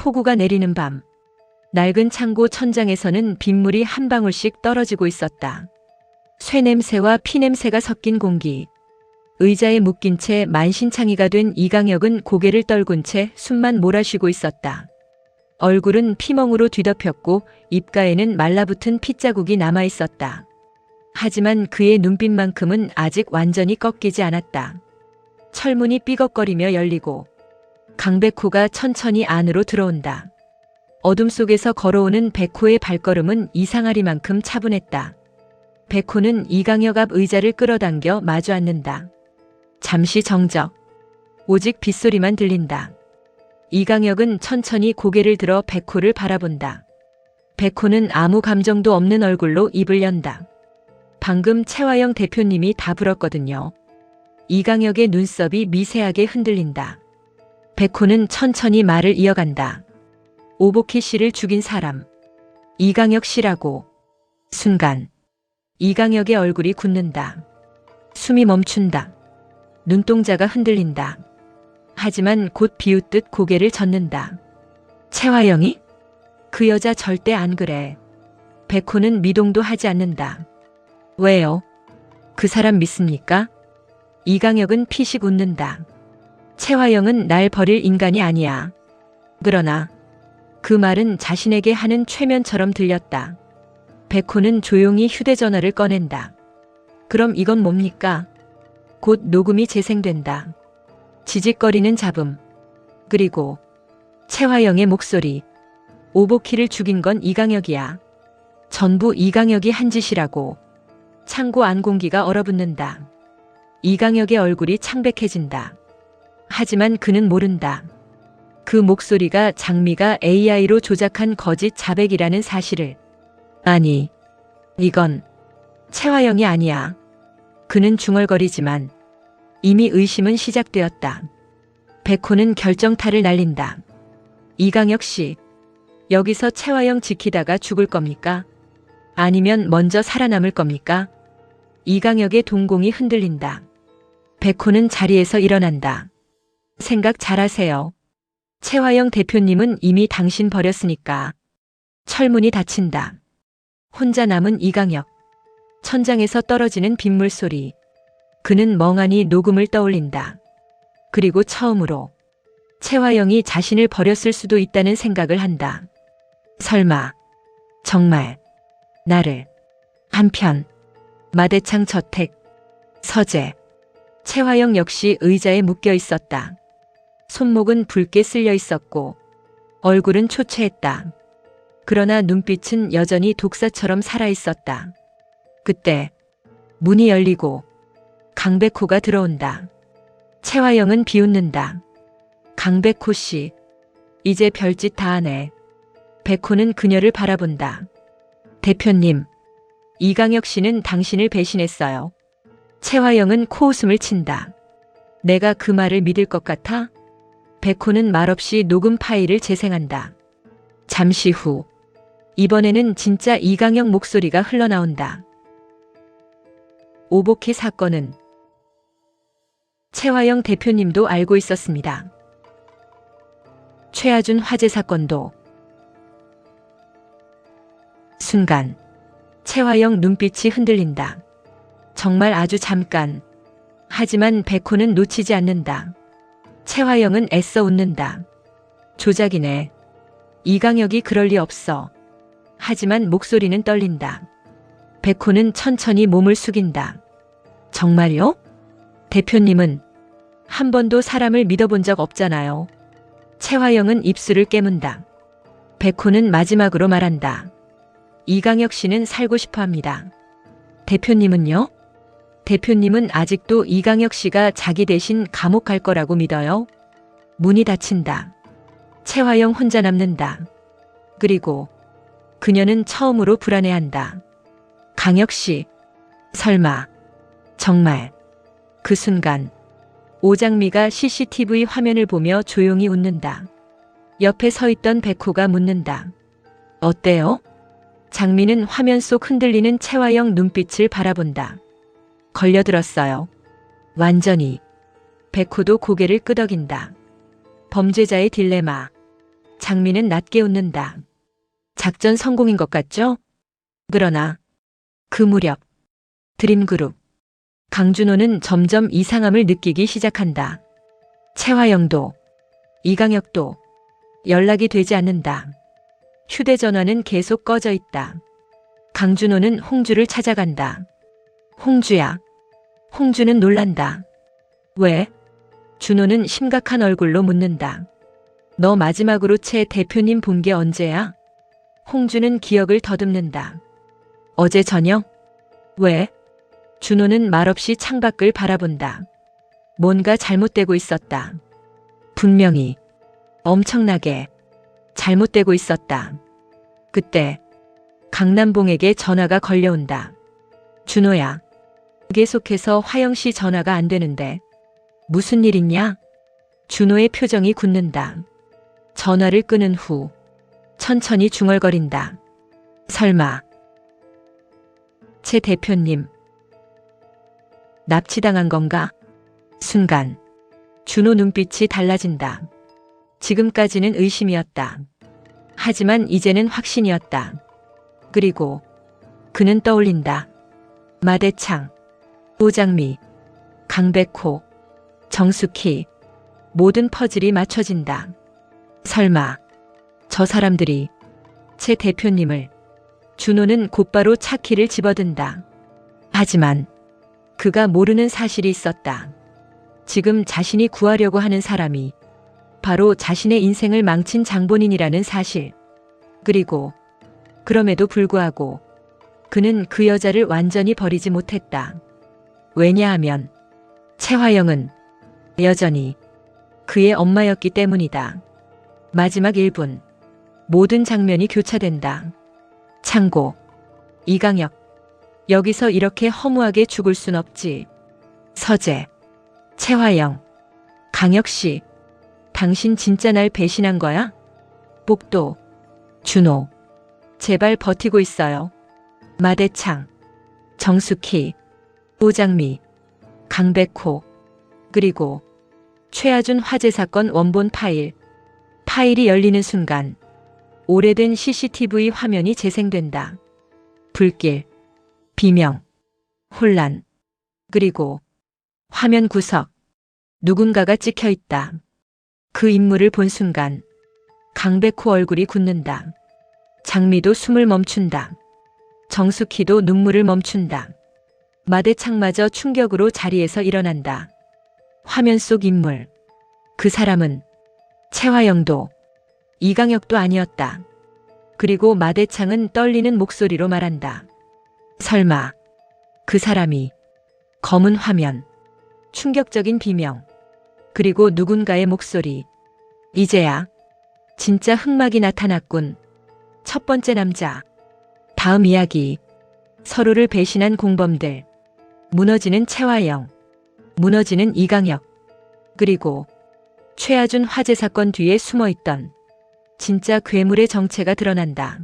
폭우가 내리는 밤, 낡은 창고 천장에서는 빗물이 한 방울씩 떨어지고 있었다. 쇠냄새와 피냄새가 섞인 공기. 의자에 묶인 채 만신창이가 된 이강혁은 고개를 떨군 채 숨만 몰아쉬고 있었다. 얼굴은 피멍으로 뒤덮였고 입가에는 말라붙은 핏자국이 남아 있었다. 하지만 그의 눈빛만큼은 아직 완전히 꺾이지 않았다. 철문이 삐걱거리며 열리고 강백호가 천천히 안으로 들어온다. 어둠 속에서 걸어오는 백호의 발걸음은 이상하리만큼 차분했다. 백호는 이강혁 앞 의자를 끌어당겨 마주 앉는다. 잠시 정적. 오직 빗소리만 들린다. 이강혁은 천천히 고개를 들어 백호를 바라본다. 백호는 아무 감정도 없는 얼굴로 입을 연다. 방금 최화영 대표님이 다 불었거든요. 이강혁의 눈썹이 미세하게 흔들린다. 백호는 천천히 말을 이어간다. 오복희 씨를 죽인 사람. 이강혁 씨라고. 순간. 이강혁의 얼굴이 굳는다. 숨이 멈춘다. 눈동자가 흔들린다. 하지만 곧 비웃듯 고개를 젓는다. 최화영이? 그 여자 절대 안 그래. 백호는 미동도 하지 않는다. 왜요? 그 사람 믿습니까? 이강혁은 피식 웃는다. 최화영은 날 버릴 인간이 아니야. 그러나 그 말은 자신에게 하는 최면처럼 들렸다. 백호는 조용히 휴대전화를 꺼낸다. 그럼 이건 뭡니까? 곧 녹음이 재생된다. 지직거리는 잡음. 그리고 최화영의 목소리. 오복희를 죽인 건 이강혁이야. 전부 이강혁이 한 짓이라고. 창고 안 공기가 얼어붙는다. 이강혁의 얼굴이 창백해진다. 하지만 그는 모른다. 그 목소리가 장미가 AI로 조작한 거짓 자백이라는 사실을. 아니, 이건 최화영이 아니야. 그는 중얼거리지만 이미 의심은 시작되었다. 백호는 결정타를 날린다. 이강혁 씨, 여기서 최화영 지키다가 죽을 겁니까? 아니면 먼저 살아남을 겁니까? 이강혁의 동공이 흔들린다. 백호는 자리에서 일어난다. 생각 잘하세요. 최화영 대표님은 이미 당신 버렸으니까. 철문이 닫힌다. 혼자 남은 이강혁. 천장에서 떨어지는 빗물 소리. 그는 멍하니 녹음을 떠올린다. 그리고 처음으로 최화영이 자신을 버렸을 수도 있다는 생각을 한다. 설마 정말 나를. 한편 마대창 저택. 서재. 최화영 역시 의자에 묶여 있었다. 손목은 붉게 쓸려 있었고 얼굴은 초췌했다. 그러나 눈빛은 여전히 독사처럼 살아있었다. 그때 문이 열리고 강백호가 들어온다. 최화영은 비웃는다. 강백호 씨, 이제 별짓 다 하네. 백호는 그녀를 바라본다. 대표님, 이강혁 씨는 당신을 배신했어요. 최화영은 코웃음을 친다. 내가 그 말을 믿을 것 같아? 백호는 말없이 녹음 파일을 재생한다. 잠시 후, 이번에는 진짜 이강혁 목소리가 흘러나온다. 오복희 사건은 최화영 대표님도 알고 있었습니다. 최하준 화재 사건도. 순간 최화영 눈빛이 흔들린다. 정말 아주 잠깐. 하지만 백호는 놓치지 않는다. 최화영은 애써 웃는다. 조작이네. 이강혁이 그럴 리 없어. 하지만 목소리는 떨린다. 백호는 천천히 몸을 숙인다. 정말요? 대표님은 한 번도 사람을 믿어본 적 없잖아요. 최화영은 입술을 깨문다. 백호는 마지막으로 말한다. 이강혁 씨는 살고 싶어 합니다. 대표님은요? 대표님은 아직도 이강혁 씨가 자기 대신 감옥 갈 거라고 믿어요? 문이 닫힌다. 최화영 혼자 남는다. 그리고 그녀는 처음으로 불안해한다. 강혁 씨, 설마, 정말. 그 순간 오장미가 CCTV 화면을 보며 조용히 웃는다. 옆에 서 있던 백호가 묻는다. 어때요? 장미는 화면 속 흔들리는 최화영 눈빛을 바라본다. 걸려들었어요. 완전히. 백호도 고개를 끄덕인다. 범죄자의 딜레마. 장미는 낮게 웃는다. 작전 성공인 것 같죠? 그러나 그 무렵 드림그룹 강준호는 점점 이상함을 느끼기 시작한다. 최화영도 이강혁도 연락이 되지 않는다. 휴대전화는 계속 꺼져 있다. 강준호는 홍주를 찾아간다. 홍주야. 홍주는 놀란다. 왜? 준호는 심각한 얼굴로 묻는다. 너 마지막으로 최 대표님 본 게 언제야? 홍주는 기억을 더듬는다. 어제 저녁? 왜? 준호는 말없이 창밖을 바라본다. 뭔가 잘못되고 있었다. 분명히 엄청나게 잘못되고 있었다. 그때 강남봉에게 전화가 걸려온다. 준호야. 계속해서 화영 씨 전화가 안 되는데 무슨 일 있냐? 준호의 표정이 굳는다. 전화를 끊은 후 천천히 중얼거린다. 설마 최 대표님 납치당한 건가? 순간 준호 눈빛이 달라진다. 지금까지는 의심이었다. 하지만 이제는 확신이었다. 그리고 그는 떠올린다. 마대창, 오장미, 강백호, 정숙희, 모든 퍼즐이 맞춰진다. 설마 저 사람들이 최 대표님을. 준호는 곧바로 차키를 집어든다. 하지만 그가 모르는 사실이 있었다. 지금 자신이 구하려고 하는 사람이 바로 자신의 인생을 망친 장본인이라는 사실. 그리고 그럼에도 불구하고 그는 그 여자를 완전히 버리지 못했다. 왜냐하면 최화영은 여전히 그의 엄마였기 때문이다. 마지막 1분 모든 장면이 교차된다. 창고. 이강혁. 여기서 이렇게 허무하게 죽을 순 없지. 서재. 최화영. 강혁씨. 당신 진짜 날 배신한 거야? 복도. 준호. 제발 버티고 있어요. 마대창. 정숙희. 오장미. 강백호. 그리고 최아준 화재 사건 원본 파일. 파일이 열리는 순간 오래된 CCTV 화면이 재생된다. 불길, 비명, 혼란, 그리고 화면 구석. 누군가가 찍혀 있다. 그 인물을 본 순간 강백호 얼굴이 굳는다. 장미도 숨을 멈춘다. 정숙희도 눈물을 멈춘다. 마대창마저 충격으로 자리에서 일어난다. 화면 속 인물. 그 사람은 최화영도 이강혁도 아니었다. 그리고 마대창은 떨리는 목소리로 말한다. 설마 그 사람이. 검은 화면. 충격적인 비명. 그리고 누군가의 목소리. 이제야 진짜 흑막이 나타났군. 첫 번째 남자. 다음 이야기. 서로를 배신한 공범들. 무너지는 최화영. 무너지는 이강혁. 그리고 최아준 화재 사건 뒤에 숨어있던 진짜 괴물의 정체가 드러난다.